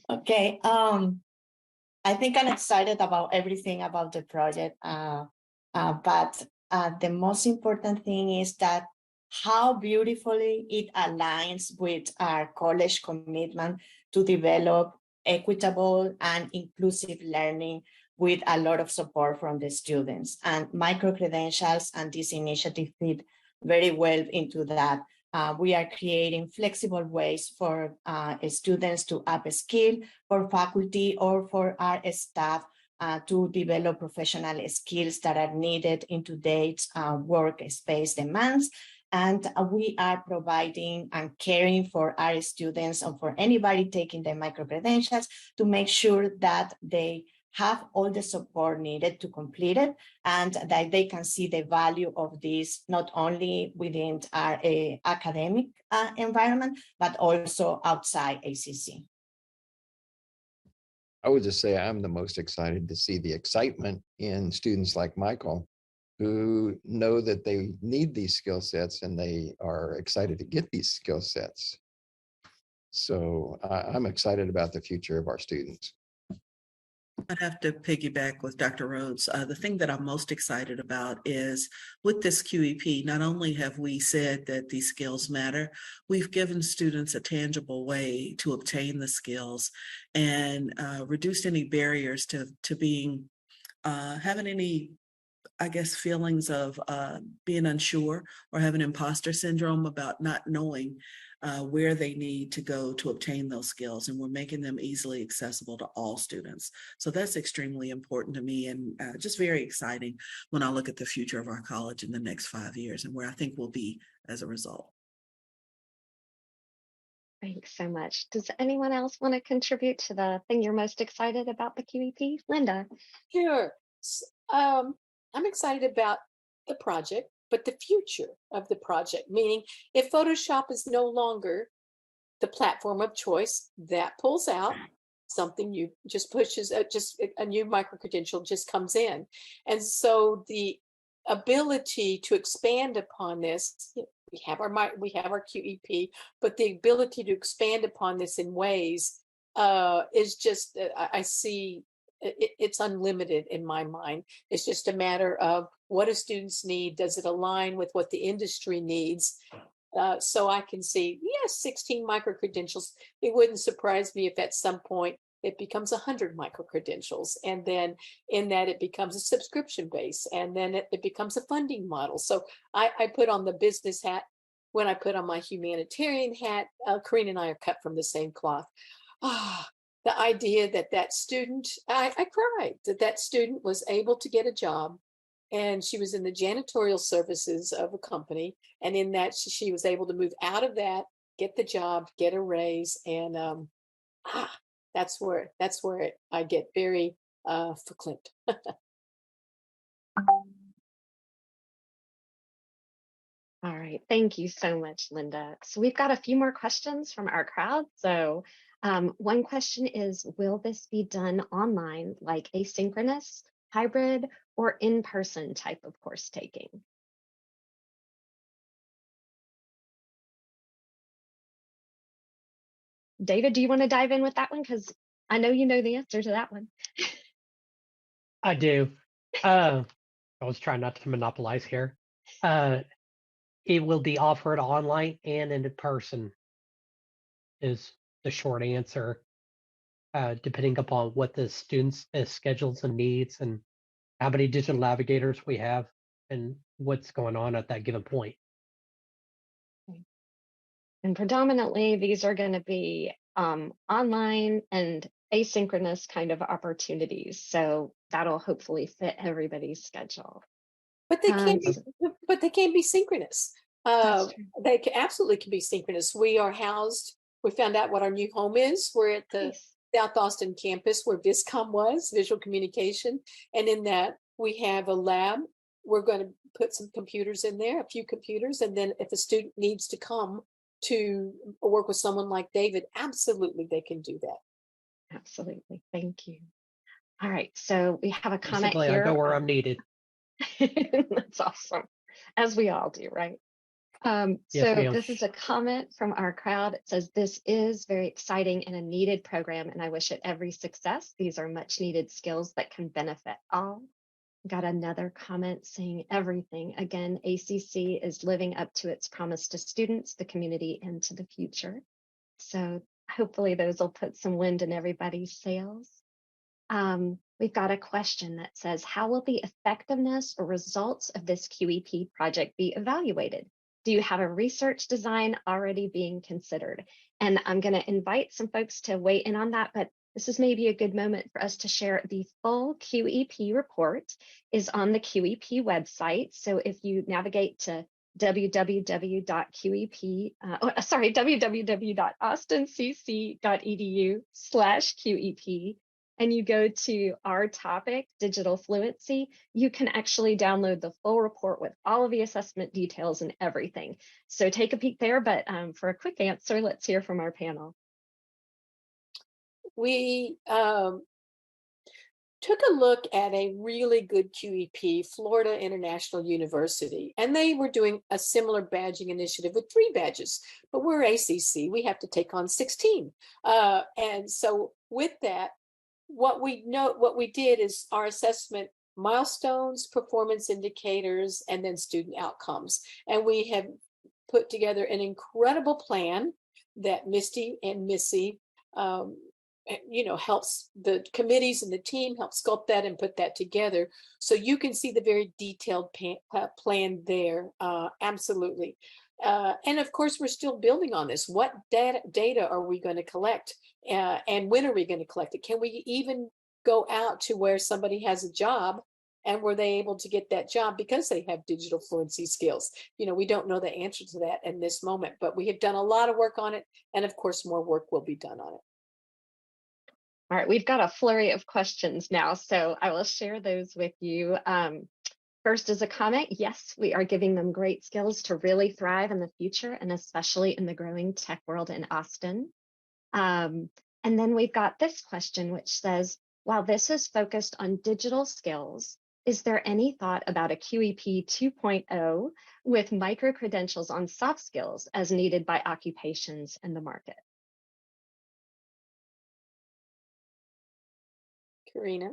[SPEAKER 6] Okay. I think I'm excited about everything about the project, but the most important thing is that how beautifully it aligns with our college commitment to develop equitable and inclusive learning with a lot of support from the students. And micro-credentials and this initiative fit very well into that. We are creating flexible ways for students to upskill, for faculty or for our staff to develop professional skills that are needed in today's workspace demands. And we are providing and caring for our students and for anybody taking the micro-credentials to make sure that they have all the support needed to complete it, and that they can see the value of this not only within our academic environment, but also outside ACC.
[SPEAKER 2] I would just say I'm the most excited to see the excitement in students like Michael, who know that they need these skill sets and they are excited to get these skill sets. So I'm excited about the future of our students.
[SPEAKER 3] I'd have to piggyback with Dr. Rhodes. The thing that I'm most excited about is with this QEP, not only have we said that these skills matter, we've given students a tangible way to obtain the skills and reduced any barriers to being, having any, I guess, feelings of being unsure or having imposter syndrome about not knowing where they need to go to obtain those skills. And we're making them easily accessible to all students. So that's extremely important to me and just very exciting when I look at the future of our college in the next 5 years and where I think we'll be as a result.
[SPEAKER 1] Thanks so much. Does anyone else want to contribute to the thing you're most excited about the QEP? Linda.
[SPEAKER 5] Sure. I'm excited about the project, but the future of the project, meaning if Photoshop is no longer the platform of choice, that pulls out, something new just pushes, just a new micro-credential just comes in. And so the ability to expand upon this, we have our QEP, but the ability to expand upon this in ways is just, I see it's unlimited in my mind. It's just a matter of what do students need? Does it align with what the industry needs? So I can see, yes, 16 micro-credentials. It wouldn't surprise me if at some point it becomes 100 micro-credentials. And then in that it becomes a subscription base. And then it becomes a funding model. So I put on the business hat when I put on my humanitarian hat. Karina and I are cut from the same cloth. The idea that that student, I cried, that student was able to get a job, and she was in the janitorial services of a company. And in that, she was able to move out of that, get the job, get a raise. And that's where I get very verklempt.
[SPEAKER 1] All right, thank you so much, Linda. So we've got a few more questions from our crowd. So one question is, will this be done online, like asynchronous, hybrid, or in-person type of course taking? David, do you want to dive in with that one? Because I know you know the answer to that one.
[SPEAKER 7] I do. I was trying not to monopolize here. It will be offered online and in person is the short answer, depending upon what the students' schedules and needs and how many digital navigators we have and what's going on at that given point.
[SPEAKER 1] And predominantly, these are going to be online and asynchronous kind of opportunities. So that'll hopefully fit everybody's schedule.
[SPEAKER 5] But they can't
[SPEAKER 1] Um,
[SPEAKER 5] be, but they can be synchronous.
[SPEAKER 1] That's true.
[SPEAKER 5] They absolutely can be synchronous. We are housed, we found out what our new home is. We're at the
[SPEAKER 1] Nice.
[SPEAKER 5] South Austin campus where Viscom was, visual communication. And in that, we have a lab. We're going to put some computers in there, a few computers. And then if a student needs to come to work with someone like David, absolutely they can do that.
[SPEAKER 1] Absolutely. Thank you. All right. So we have a comment
[SPEAKER 7] Basically,
[SPEAKER 1] here.
[SPEAKER 7] I go where I'm needed.
[SPEAKER 1] That's awesome. As we all do, right?
[SPEAKER 7] Yes,
[SPEAKER 1] So
[SPEAKER 7] ma'am.
[SPEAKER 1] this is a comment from our crowd. It says, this is very exciting and a needed program, and I wish it every success. These are much needed skills that can benefit all. Got another comment saying everything. Again, ACC is living up to its promise to students, the community, and to the future. So hopefully those will put some wind in everybody's sails. We've got a question that says, how will the effectiveness or results of this QEP project be evaluated? Do you have a research design already being considered? And I'm going to invite some folks to weigh in on that, but this is maybe a good moment for us to share. The full QEP report is on the QEP website. So if you navigate to www.austincc.edu/QEP, and you go to our topic, digital fluency, you can actually download the full report with all of the assessment details and everything. So take a peek there, but for a quick answer, let's hear from our panel.
[SPEAKER 5] We took a look at a really good QEP, Florida International University, and they were doing a similar badging initiative with 3 badges, but we're ACC, we have to take on 16. And so with that, what we did is our assessment milestones, performance indicators, and then student outcomes. And we have put together an incredible plan that Misty and Missy helps the committees and the team help sculpt that and put that together. So you can see the very detailed plan there. Absolutely. And of course, we're still building on this. What data are we going to collect? And when are we going to collect it? Can we even go out to where somebody has a job and were they able to get that job because they have digital fluency skills? We don't know the answer to that in this moment, but we have done a lot of work on it. And of course, more work will be done on it.
[SPEAKER 1] All right, we've got a flurry of questions now, so I will share those with you. First is a comment. Yes, we are giving them great skills to really thrive in the future, and especially in the growing tech world in Austin. And then we've got this question, which says, while this is focused on digital skills, is there any thought about a QEP 2.0 with micro-credentials on soft skills as needed by occupations in the market?
[SPEAKER 5] Karina?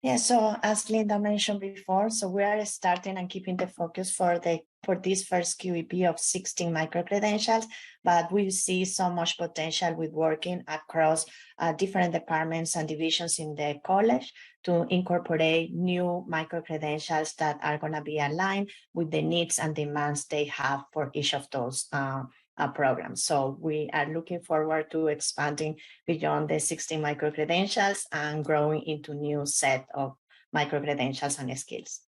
[SPEAKER 6] Yeah, so as Linda mentioned before, so we are starting and keeping the focus for this first QEP of 16 micro-credentials, but we see so much potential with working across different departments and divisions in the college to incorporate new micro-credentials that are going to be aligned with the needs and demands they have for each of those programs. So we are looking forward to expanding beyond the 16 micro-credentials and growing into new set of micro-credentials and skills.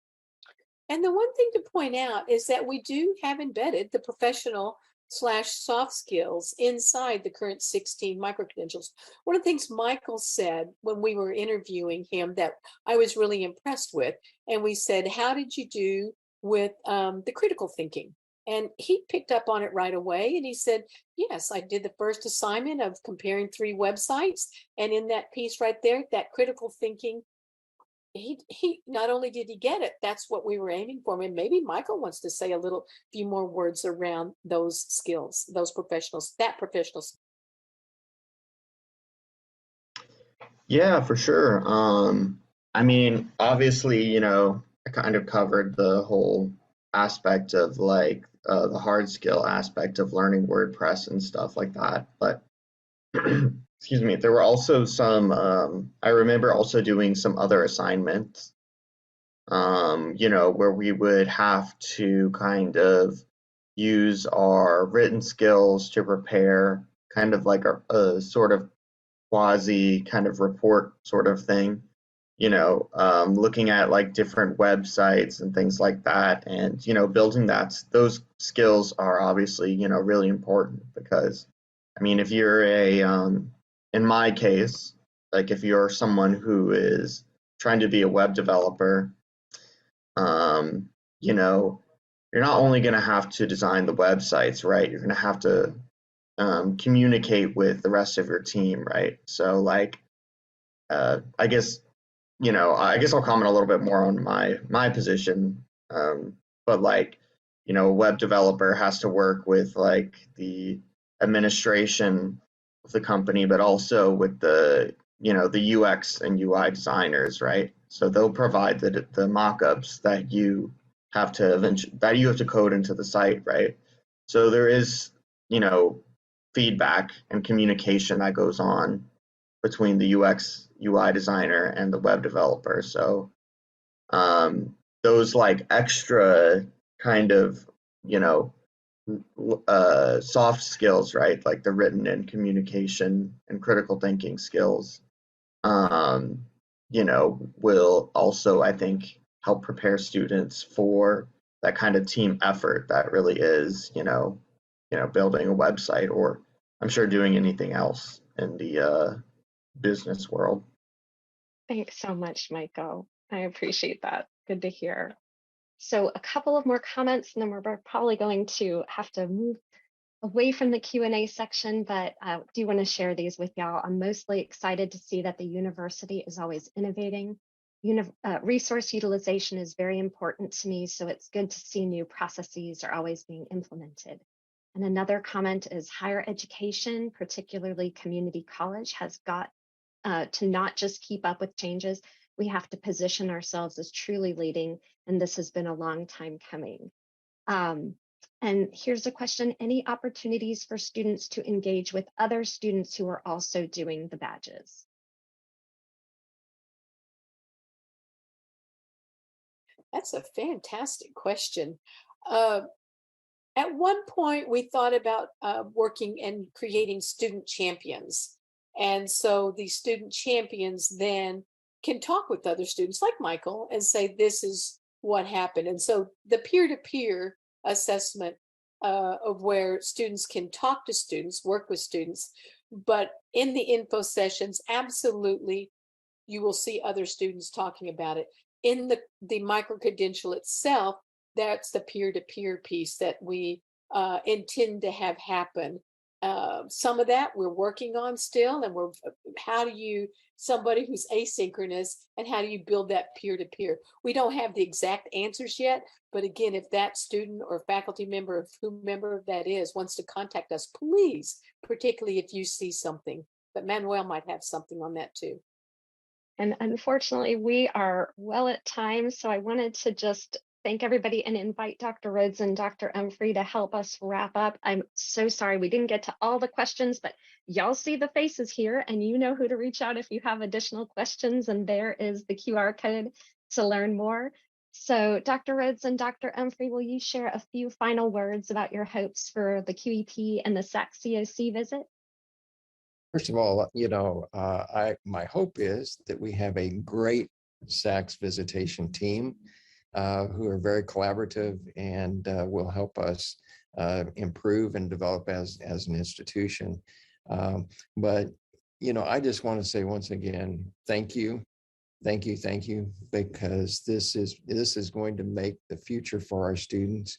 [SPEAKER 5] And the one thing to point out is that we do have embedded the professional/soft skills inside the current 16 micro-credentials. One of the things Michael said when we were interviewing him that I was really impressed with, and we said, how did you do with the critical thinking? And he picked up on it right away. And he said, yes, I did the first assignment of comparing 3 websites. And in that piece right there, that critical thinking, he not only did he get it, that's what we were aiming for. And maybe Michael wants to say a few more words around those skills, those professionals, that professionals.
[SPEAKER 9] Yeah, for sure. I mean, obviously, I kind of covered the whole aspect of like the hard skill aspect of learning WordPress and stuff like that. But excuse me, there were also some, I remember also doing some other assignments, where we would have to kind of use our written skills to prepare kind of like a sort of quasi kind of report sort of thing. looking at like different websites and things like that, and building those skills are obviously really important, because I mean, if you're in my case, like if you're someone who is trying to be a web developer, you're not only going to have to design the websites, right? You're going to have to communicate with the rest of your team, right? So like, I guess I'll comment a little bit more on my position, but like, a web developer has to work with like the administration of the company, but also with the UX and UI designers, right? So they'll provide the mock-ups that you have to code into the site, right? So there is feedback and communication that goes on between the UX UI designer and the web developer. So those like extra kind of soft skills, right? Like the written and communication and critical thinking skills, will also, I think, help prepare students for that kind of team effort that really is, building a website, or I'm sure doing anything else in the business world.
[SPEAKER 1] Thanks so much, Michael. I appreciate that. Good to hear. So a couple of more comments, and then we're probably going to have to move away from the Q&A section, but I do want to share these with y'all. I'm mostly excited to see that the university is always innovating. Resource utilization is very important to me, so it's good to see new processes are always being implemented. And another comment is higher education, particularly community college, has got to not just keep up with changes. We have to position ourselves as truly leading, and this has been a long time coming. And here's a question: any opportunities for students to engage with other students who are also doing the badges?
[SPEAKER 5] That's a fantastic question. At one point, we thought about working and creating student champions. And so these student champions then can talk with other students like Michael and say, this is what happened. And so the peer-to-peer assessment of where students can talk to students, work with students, but in the info sessions, absolutely, you will see other students talking about it. In the micro-credential itself, that's the peer-to-peer piece that we intend to have happen. Some of that we're working on still, and how do you, somebody who's asynchronous, and how do you build that peer-to-peer? We don't have the exact answers yet, but again, if that student or faculty member, of whomever that is, wants to contact us, please, particularly if you see something. But Manuel might have something on that too.
[SPEAKER 1] And unfortunately, we are well at time, so I wanted to just thank everybody and invite Dr. Rhodes and Dr. Umphrey to help us wrap up. I'm so sorry we didn't get to all the questions, but y'all see the faces here, and you know who to reach out if you have additional questions, and there is the QR code to learn more. So Dr. Rhodes and Dr. Umphrey, will you share a few final words about your hopes for the QEP and the SAC COC visit?
[SPEAKER 2] First of all, my hope is that we have a great SACS visitation team who are very collaborative and will help us improve and develop as an institution. But I just want to say once again, thank you, because this is going to make the future for our students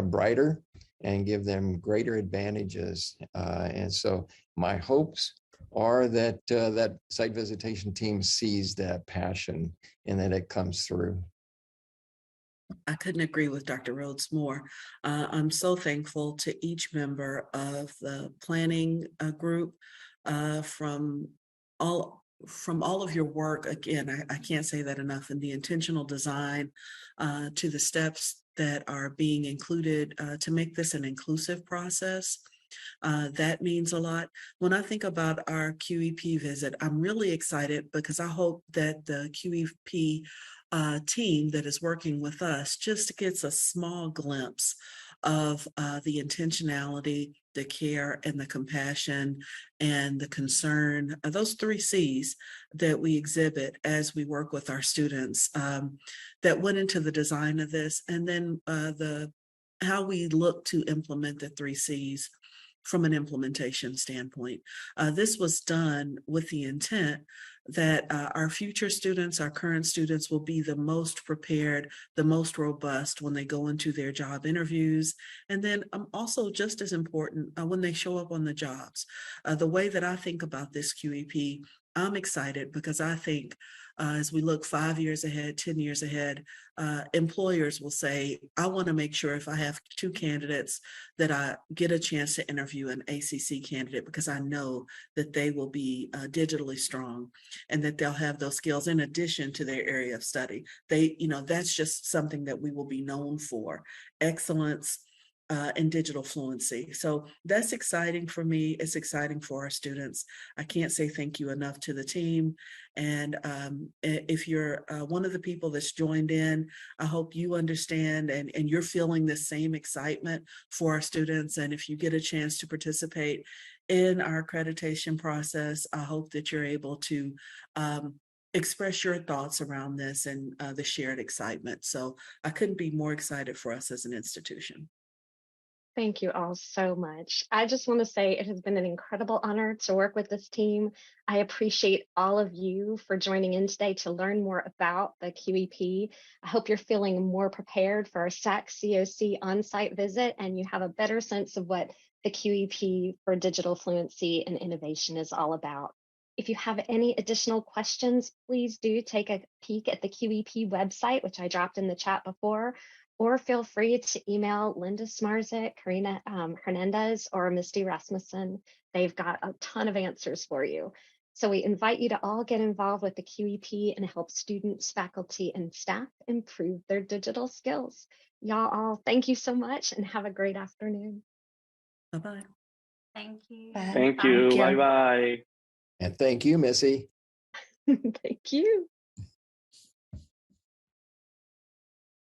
[SPEAKER 2] brighter and give them greater advantages. And so my hopes are that that site visitation team sees that passion and that it comes through.
[SPEAKER 3] I couldn't agree with Dr. Rhodes more. I'm so thankful to each member of the planning group from all of your work. Again, I can't say that enough, in the intentional design to the steps that are being included to make this an inclusive process. That means a lot. When I think about our QEP visit, I'm really excited because I hope that the QEP team that is working with us just gets a small glimpse of the intentionality, the care, and the compassion, and the concern, those 3 C's that we exhibit as we work with our students, that went into the design of this, and then how we look to implement the 3 C's from an implementation standpoint. This was done with the intent that our future students, our current students, will be the most prepared, the most robust when they go into their job interviews. And then also just as important, when they show up on the jobs. The way that I think about this QEP, I'm excited because I think as we look 5 years ahead, 10 years ahead, employers will say, I want to make sure if I have 2 candidates that I get a chance to interview an ACC candidate, because I know that they will be digitally strong and that they'll have those skills in addition to their area of study. That's just something that we will be known for, excellence in digital fluency. So that's exciting for me. It's exciting for our students. I can't say thank you enough to the team. And if you're one of the people that's joined in, I hope you understand and you're feeling the same excitement for our students. And if you get a chance to participate in our accreditation process, I hope that you're able to express your thoughts around this and the shared excitement. So I couldn't be more excited for us as an institution.
[SPEAKER 1] Thank you all so much. I just want to say it has been an incredible honor to work with this team. I appreciate all of you for joining in today to learn more about the QEP. I hope you're feeling more prepared for our SAC-COC on-site visit and you have a better sense of what the QEP for digital fluency and innovation is all about. If you have any additional questions, please do take a peek at the QEP website, which I dropped in the chat before, or feel free to email Linda Smarzik, Karina Hernandez, or Misty Rasmussen. They've got a ton of answers for you. So we invite you to all get involved with the QEP and help students, faculty, and staff improve their digital skills. Y'all all, thank you so much and have a great afternoon.
[SPEAKER 3] Bye-bye.
[SPEAKER 4] Thank you.
[SPEAKER 8] Thank you. Bye-bye.
[SPEAKER 2] And thank you, Missy.
[SPEAKER 1] Thank you.